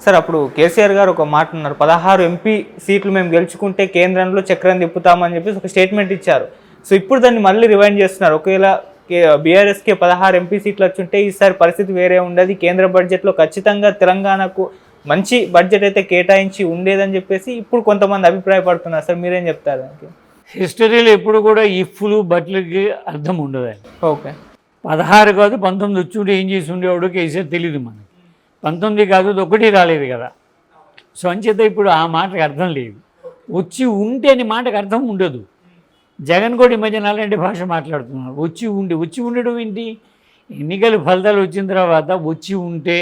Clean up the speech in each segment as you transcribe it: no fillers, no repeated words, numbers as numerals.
Sir అప్పుడు కేసీఆర్ గారు ఒక మాట అన్నారు, 16 ఎంపీ సీట్లు మేము గెలుచుకుంటే కేంద్రంలో చక్రం తిప్పుతామని చెప్పేసి ఒక స్టేట్మెంట్ ఇచ్చారు. సో ఇప్పుడు దాన్ని మళ్ళీ రివైండ్ చేస్తున్నారు. ఒకవేళ బీఆర్ఎస్కి 16 ఎంపీ సీట్లు వచ్చుంటే ఈసారి పరిస్థితి వేరే ఉండదు, కేంద్ర బడ్జెట్లో ఖచ్చితంగా తెలంగాణకు మంచి బడ్జెట్ అయితే కేటాయించి ఉండేదని చెప్పేసి ఇప్పుడు కొంతమంది అభిప్రాయపడుతున్నారు. సార్ మీరేం చెప్తారు? హిస్టరీలో ఎప్పుడు కూడా ఇఫ్లు బట్లకి అర్థం ఉండదు. ఓకే, 16 కాదు 19 వచ్చుంటే ఏం చేసి ఉండేవాడు కేసీఆర్ తెలియదు మనకి. 19 కాదు ఒకటి రాలేదు కదా. సో అంచేత ఇప్పుడు ఆ మాటకు అర్థం లేదు. వచ్చి ఉంటే అని మాటకు అర్థం ఉండదు. జగన్ కూడా ఈ మధ్యన అలాంటి భాష మాట్లాడుతున్నారు. వచ్చి ఉండడం ఏంటి? ఎన్నికల ఫలితాలు వచ్చిన తర్వాత వచ్చి ఉంటే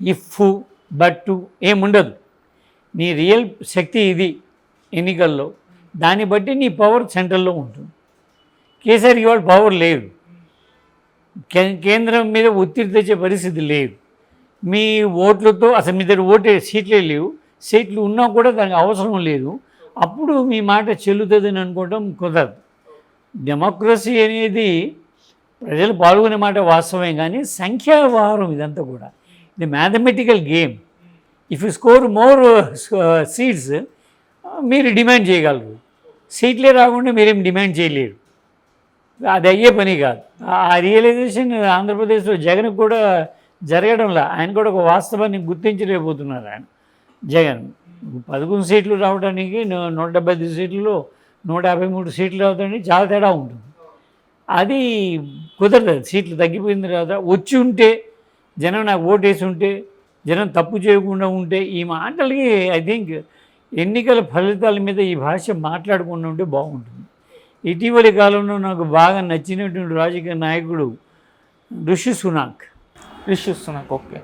ఇఫ్ బట్టు ఏముండదు. నీ రియల్ శక్తి ఇది ఎన్నికల్లో, దాన్ని బట్టి నీ పవర్ సెంట్రల్లో ఉంటుంది. కేసీఆర్కి ఇవాళ పవర్ లేదు, కేంద్రం మీద ఒత్తిడి తెచ్చే పరిస్థితి లేదు. మీ ఓట్లతో అసలు మీ దగ్గర ఓటే సీట్లే లేవు, సీట్లు ఉన్నా కూడా దానికి అవసరం లేదు. అప్పుడు మీ మాట చెల్లుతుందని అనుకోవడం కుదరదు. డెమోక్రసీ అనేది ప్రజలు పాల్గొనే మాట వాస్తవమే, కానీ సంఖ్యావారం ఇదంతా కూడా ఇది mathematical game. If you score more seats మీరు డిమాండ్ చేయగలరు, సీట్లే రాకుండా మీరేం డిమాండ్ చేయలేరు. అది అయ్యే పని కాదు. ఆ రియలైజేషన్ ఆంధ్రప్రదేశ్లో జగన్ కూడా జరగడంలా. ఆయన కూడా ఒక వాస్తవాన్ని గుర్తించలేకపోతున్నారు. ఆయన జగన్ 11 సీట్లు రావడానికి 175 సీట్లలో 153 సీట్లు రావడానికి చాలా తేడా ఉంటుంది. అది కుదరదు. సీట్లు తగ్గిపోయిన తర్వాత వచ్చి ఉంటే, జనం నాకు ఓటేసి ఉంటే, జనం తప్పు చేయకుండా ఉంటే, ఈ మాటలకి ఐ థింక్ ఎన్నికల ఫలితాల మీద ఈ భాష మాట్లాడకుండా ఉంటే బాగుంటుంది. ఇటీవలి కాలంలో నాకు బాగా నచ్చినటువంటి రాజకీయ నాయకుడు రిషి సునాక్. ఓకే.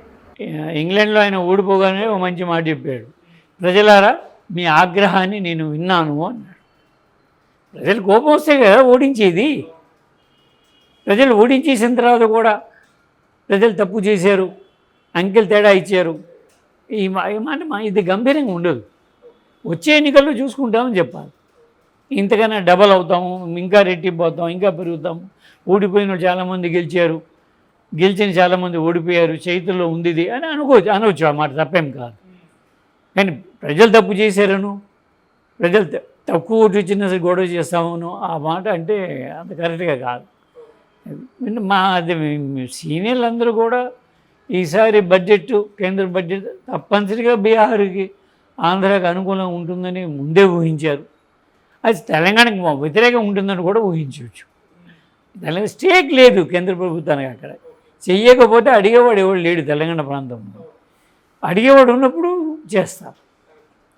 ఇంగ్లాండ్లో ఆయన ఓడిపోగానే ఒక మంచి మాట చెప్పాడు, ప్రజలారా మీ ఆగ్రహాన్ని నేను విన్నాను అన్నాడు. ప్రజలు కోపం వస్తే కదా ఓడించేది. ప్రజలు ఓడించేసిన తర్వాత కూడా ప్రజలు తప్పు చేశారు, అంకెలు తేడా ఇచ్చారు, ఈ మాట ఇది గంభీరంగా ఉండదు. వచ్చే ఎన్నికల్లో చూసుకుంటామని చెప్పాలి. ఇంతకన్నా డబల్ అవుతాము, ఇంకా రెట్టింపు అవుతాం, ఇంకా పెరుగుతాము. ఓడిపోయిన చాలామంది గెలిచారు, గెలిచిన చాలామంది ఓడిపోయారు, చేతుల్లో ఉంది ఇది అని అనవచ్చు. ఆ మాట తప్పేం కాదు. కానీ ప్రజలు తప్పు చేశారను, ప్రజలు తక్కువ ఓటు ఇచ్చిన గొడవ చేస్తామను ఆ మాట అంటే అంత కరెక్ట్గా కాదు. అది సీనియర్లు అందరూ కూడా ఈసారి బడ్జెట్, కేంద్ర బడ్జెట్ తప్పనిసరిగా బీహార్కి ఆంధ్రాకి అనుకూలంగా ఉంటుందని ముందే ఊహించారు. అది తెలంగాణకి వ్యతిరేకంగా ఉంటుందని కూడా ఊహించవచ్చు. తెలంగాణ స్టేక్ లేదు కేంద్ర ప్రభుత్వానికి. అక్కడ చెయ్యకపోతే అడిగేవాడు ఎవడు లేడు తెలంగాణ ప్రాంతంలో. అడిగేవాడు ఉన్నప్పుడు చేస్తారు,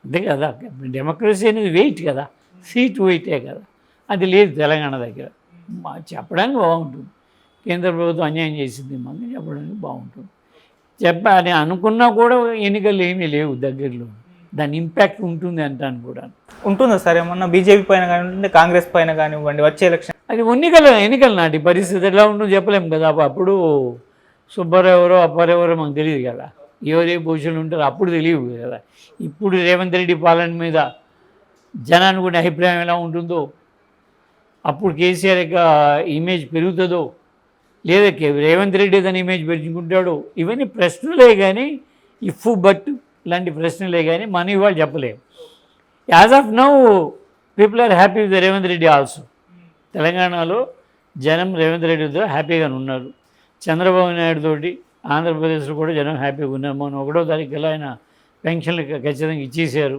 అంతే కదా. డెమోక్రసీ అనేది వెయిట్ కదా, సీట్ వెయిటే కదా. అది లేదు తెలంగాణ దగ్గర. చెప్పడానికి బాగుంటుంది, కేంద్ర ప్రభుత్వం అన్యాయం చేసింది మనకి చెప్పడానికి బాగుంటుంది. చెప్పని అనుకున్నా కూడా ఎన్నికలు ఏమీ లేవు దగ్గరలో. దాని ఇంపాక్ట్ ఉంటుంది అంటాను కూడా. ఉంటుందా సార్ ఏమన్నా బీజేపీ పైన కానివ్వండి, కాంగ్రెస్ పైన కానివ్వండి వచ్చే ఎలక్షన్? అది ఎన్నికలు నాటి పరిస్థితి ఎలా ఉంటుందో చెప్పలేము కదా. అప్పుడు సుబ్బారావు ఎవరో అప్పారెవరో మాకు తెలియదు కదా, ఎవరే పొజిషన్లు ఉంటారో అప్పుడు తెలియదు కదా. ఇప్పుడు రేవంత్ రెడ్డి పాలన మీద జనానికి కూడా అభిప్రాయం ఎలా ఉంటుందో, అప్పుడు కేసీఆర్ యొక్క ఇమేజ్ పెరుగుతుందో, లేదా రేవంత్ రెడ్డి దాని ఇమేజ్ పెంచుకుంటాడో, ఇవన్నీ ప్రశ్నలే కానీ, ఇఫ్ బట్ ఇలాంటి ప్రశ్నలే కానీ మనం ఇవాళ చెప్పలేము. As of now people are happy with Revanth Reddy also. తెలంగాణలో జనం రేవంత్ రెడ్డితో హ్యాపీగానే ఉన్నారు. చంద్రబాబు నాయుడు తోటి ఆంధ్రప్రదేశ్లో కూడా జనం హ్యాపీగా ఉన్నారు. మొన్న 1వ తారీఖులో ఆయన పెన్షన్లు ఖచ్చితంగా ఇచ్చేశారు,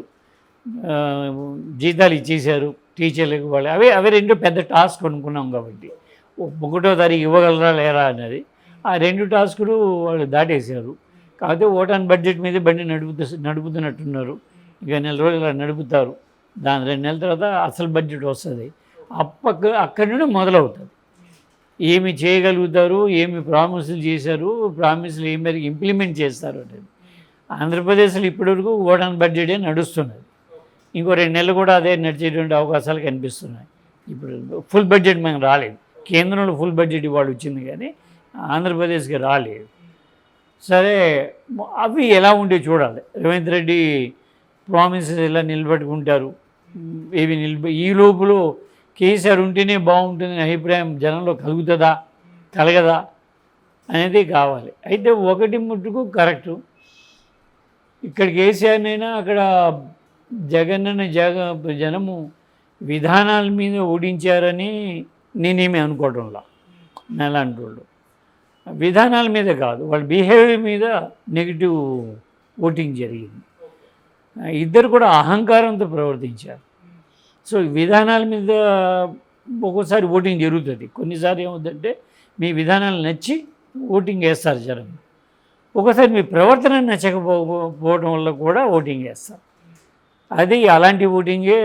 జీతాలు ఇచ్చేశారు టీచర్లకు. వాళ్ళు అవి రెండు పెద్ద టాస్క్ అనుకున్నాం కాబట్టి 1వ తారీఖు ఇవ్వగలరా లేరా అన్నది. ఆ 2 టాస్కులు వాళ్ళు దాటేశారు. కాకపోతే ఓటాన్ బడ్జెట్ మీద బండి నడుపుతున్నట్టున్నారు. ఇక 4 రోజులు అలా నడుపుతారు. దాని 2 నెలల తర్వాత అసలు బడ్జెట్ వస్తుంది. అక్కడి నుండి మొదలవుతుంది. ఏమి చేయగలుగుతారు, ఏమి ప్రామిసులు చేశారు, ప్రామిసులు ఏం మేరకు ఇంప్లిమెంట్ చేస్తారు అనేది. ఆంధ్రప్రదేశ్లో ఇప్పటివరకు ఓటాన్ బడ్జెటే నడుస్తున్నది. ఇంకో 2 నెలలు కూడా అదే నడిచేటువంటి అవకాశాలు కనిపిస్తున్నాయి. ఇప్పుడు ఫుల్ బడ్జెట్ మనకు రాలేదు. కేంద్రంలో ఫుల్ బడ్జెట్ ఇవాళ వచ్చింది కానీ ఆంధ్రప్రదేశ్కి రాలేదు. సరే, అవి ఎలా ఉంటే చూడాలి. రేవంత్ రెడ్డి ప్రామిసెస్ ఎలా నిలబెట్టుకుంటారు, ఈ లోపల కేసీఆర్ ఉంటేనే బాగుంటుందని అభిప్రాయం జనంలో కలగదా అనేది కావాలి. అయితే ఒకటి ముట్టుకు కరెక్టు, ఇక్కడ కేసీఆర్నైనా అక్కడ జగన్ జనము విధానాల మీద ఓడించారని నేనేమి అనుకోవడంలా. అలాంటి వాళ్ళు విధానాల మీద కాదు, వాళ్ళ బిహేవియర్ మీద నెగిటివ్ ఓటింగ్ జరిగింది. ఇద్దరు కూడా అహంకారంతో ప్రవర్తించారు. సో విధానాల మీద ఒక్కోసారి ఓటింగ్ జరుగుతుంది. కొన్నిసార్లు ఏమవుతుందంటే మీ విధానాలు నచ్చి ఓటింగ్ వేస్తారు జనం, ఒకసారి మీ ప్రవర్తన నచ్చకపోవడం వల్ల కూడా ఓటింగ్ వేస్తారు. అది అలాంటి ఓటింగే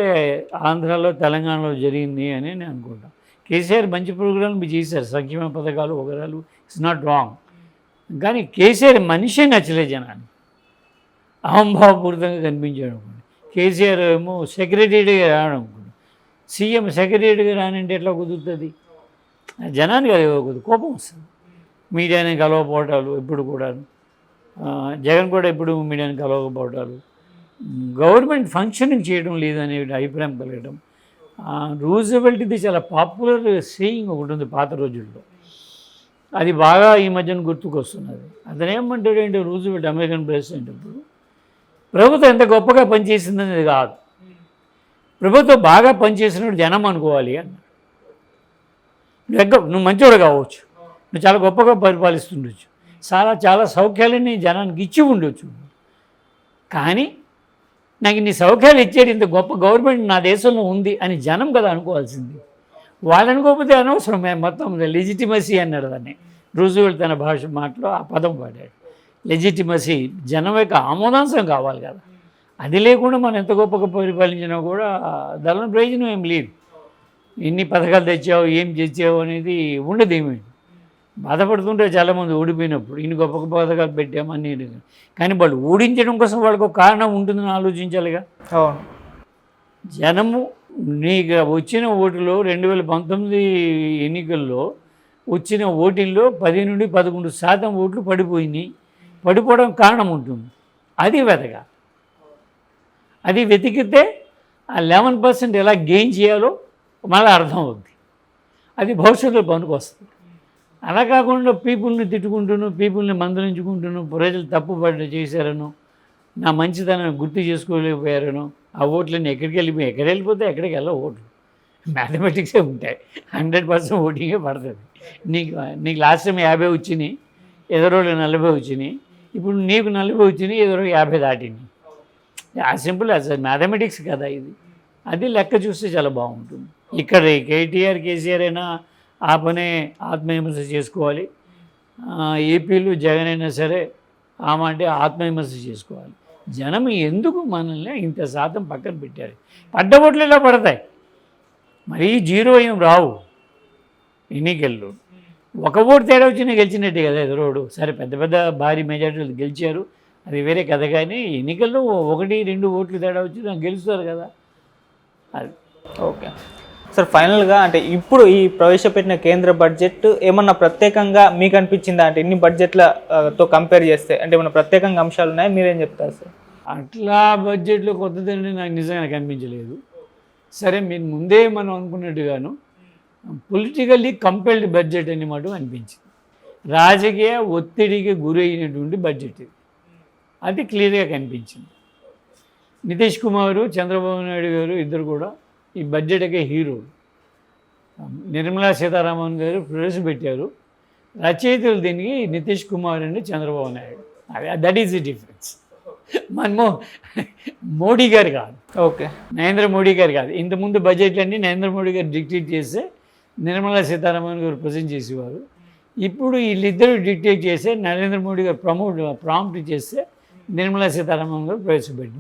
ఆంధ్రాలో తెలంగాణలో జరిగింది అని నేను అనుకుంటాను. కేసీఆర్ మంచి ప్రోగ్రాంలు చేశారు, సంక్షేమ పథకాలు ఒకరాలు, ఇట్స్ నాట్ రాంగ్. కానీ కేసీఆర్ మనిషే నచ్చలేదు జనాన్ని, అహంభావపూరితంగా కనిపించాడు అనుకోండి. కేసీఆర్ ఏమో సెక్రటరీగా రానుకోండి, సీఎం సెక్రటరీగా రానంటే ఎట్లా కుదురుతుంది? జనానికి అది కోపం వస్తుంది. మీడియాని కలవకపోవటాలు ఎప్పుడు కూడా, జగన్ కూడా ఎప్పుడు మీడియాని కలవకపోవటాలు, గవర్నమెంట్ ఫంక్షనింగ్ చేయడం లేదనే అభిప్రాయం కలగడం. రూజవెల్ట్ది చాలా పాపులర్ సేయింగ్ ఒకటి ఉంది పాత రోజుల్లో, అది బాగా ఈ మధ్యన గుర్తుకొస్తున్నది. అతను ఏమంటాడు అంటే, రూజవెల్ట్ అమెరికన్ ప్రెసిడెంట్ ఇప్పుడు ప్రభుత్వం ఎంత గొప్పగా పనిచేసిందనేది కాదు, ప్రభుత్వం బాగా పనిచేసినప్పుడు జనం అనుకోవాలి అన్నాడు. నువ్వు మంచివాడు కావచ్చు, నువ్వు చాలా గొప్పగా పరిపాలిస్తుండొచ్చు, చాలా సౌఖ్యాలని జనానికి ఇచ్చి ఉండొచ్చు, కానీ నాకు నీ సౌఖ్యాలు ఇచ్చేది ఇంత గొప్ప గవర్నమెంట్ నా దేశంలో ఉంది అని జనం కదా అనుకోవాల్సింది. వాళ్ళు అనుకోకపోతే అనవసరం. మొత్తం లెజిటిమసీ అన్నాడు దాన్ని. రూజవెల్ట్ తన మాటలో ఆ పదం వాడాడు, లెజిటిమసీ. జనం యొక్క ఆమోదాంశం కావాలి కదా, అది లేకుండా మనం ఎంత గొప్పగా పరిపాలించినా కూడా దానిలో ప్రయోజనం ఏం లేదు. ఎన్ని పథకాలు తెచ్చావు, ఏం తెచ్చావు అనేది ఉండదు. ఏమి బాధపడుతుంటే చాలామంది ఓడిపోయినప్పుడు ఇన్ని గొప్ప పథకాలు పెట్టామని. కానీ వాళ్ళు ఓడించడం కోసం వాళ్ళకు ఒక కారణం ఉంటుందని ఆలోచించాలిగా. జనము నీకు వచ్చిన ఓటులో 2019 ఎన్నికల్లో వచ్చిన ఓటిల్లో 10 నుండి 11% ఓట్లు పడిపోయినాయి. పడిపోవడం కారణం ఉంటుంది, అది వెతగా. అది వెతికితే ఆ 11% ఎలా గెయిన్ చేయాలో మళ్ళీ అర్థం అవుద్ది. అది భవిష్యత్తులో పనికి వస్తుంది. అలా కాకుండా పీపుల్ని తిట్టుకుంటున్నాను, పీపుల్ని మందలించుకుంటున్నాను, ప్రజలు తప్పుపడి చేశారను, నా మంచితనాన్ని గుర్తు చేసుకోలేకపోయారను, ఆ ఓట్లన్నీ ఎక్కడికి వెళ్ళిపోతే ఎక్కడికి వెళ్ళవు ఓట్లు. మ్యాథమెటిక్సే ఉంటాయి, 100% ఓటింగే పడుతుంది. నీకు లాస్ట్ టైం 50 వచ్చినాయి, ఎదురోళ్ళు 40 వచ్చినాయి. ఇప్పుడు నీకు 40 వచ్చినాయి, ఎదురో 50 దాటినాయి. ఆ సింపుల్ యాజ్ మ్యాథమెటిక్స్ కదా ఇది. అది లెక్క చూస్తే చాలా బాగుంటుంది. ఇక్కడ కేసీఆర్ అయినా ఆ పనే ఆత్మవిమర్శ చేసుకోవాలి. ఏపీలో జగన్ అయినా సరే ఆమె అంటే ఆత్మవిమర్శ చేసుకోవాలి. జనం ఎందుకు మనల్ని ఇంత శాతం పక్కన పెట్టారు? పడ్డ ఓట్లు ఇలా పడతాయి, మరీ జీరో ఏం రావు. ఎన్నికల్లో ఒక ఓటు తేడా వచ్చినా గెలిచినట్టే కదా ఎదురోడు. సరే పెద్ద భారీ మెజార్టీలు గెలిచారు, అది వేరే కథ. కానీ ఎన్నికల్లో 1-2 ఓట్లు తేడా వచ్చి నాకు గెలుస్తారు కదా. అది ఓకే సార్. ఫైనల్గా అంటే ఇప్పుడు ఈ ప్రవేశపెట్టిన కేంద్ర బడ్జెట్ ఏమన్నా ప్రత్యేకంగా మీకు అనిపించిందా? అంటే ఇన్ని బడ్జెట్లతో కంపేర్ చేస్తే అంటే ఏమన్నా ప్రత్యేకంగా అంశాలు ఉన్నాయా? మీరేం చెప్తారు సార్? అట్లా బడ్జెట్లో కొత్తదండి నాకు నిజంగా కనిపించలేదు. సరే మీరు ముందే మనం అనుకున్నట్టుగాను పొలిటికల్లీ కంపెల్డ్ బడ్జెట్ అని మాట అనిపించింది. రాజకీయ ఒత్తిడికి గురైనటువంటి బడ్జెట్ ఇది, అది క్లియర్గా కనిపించింది. నితీష్ కుమార్, చంద్రబాబు నాయుడు గారు ఇద్దరు కూడా ఈ బడ్జెట్కే హీరోలు. నిర్మలా సీతారామన్ గారు ప్రవేశపెట్టారు, రచయితలు దీనికి Nitish Kumar and Chandrababu Naidu. That is the difference. మనము మోడీ గారు కాదు, ఓకే నరేంద్ర మోడీ గారు కాదు. ఇంతకుముందు బడ్జెట్లన్నీ నరేంద్ర మోడీ గారు డిక్టేట్ చేస్తే నిర్మలా సీతారామన్ గారు ప్రజెంట్ చేసేవారు. ఇప్పుడు వీళ్ళిద్దరూ డిక్టేట్ చేస్తే నరేంద్ర మోడీ గారు ప్రాంప్ట్ చేస్తే నిర్మలా సీతారామన్ గారు ప్రవేశపెట్టింది.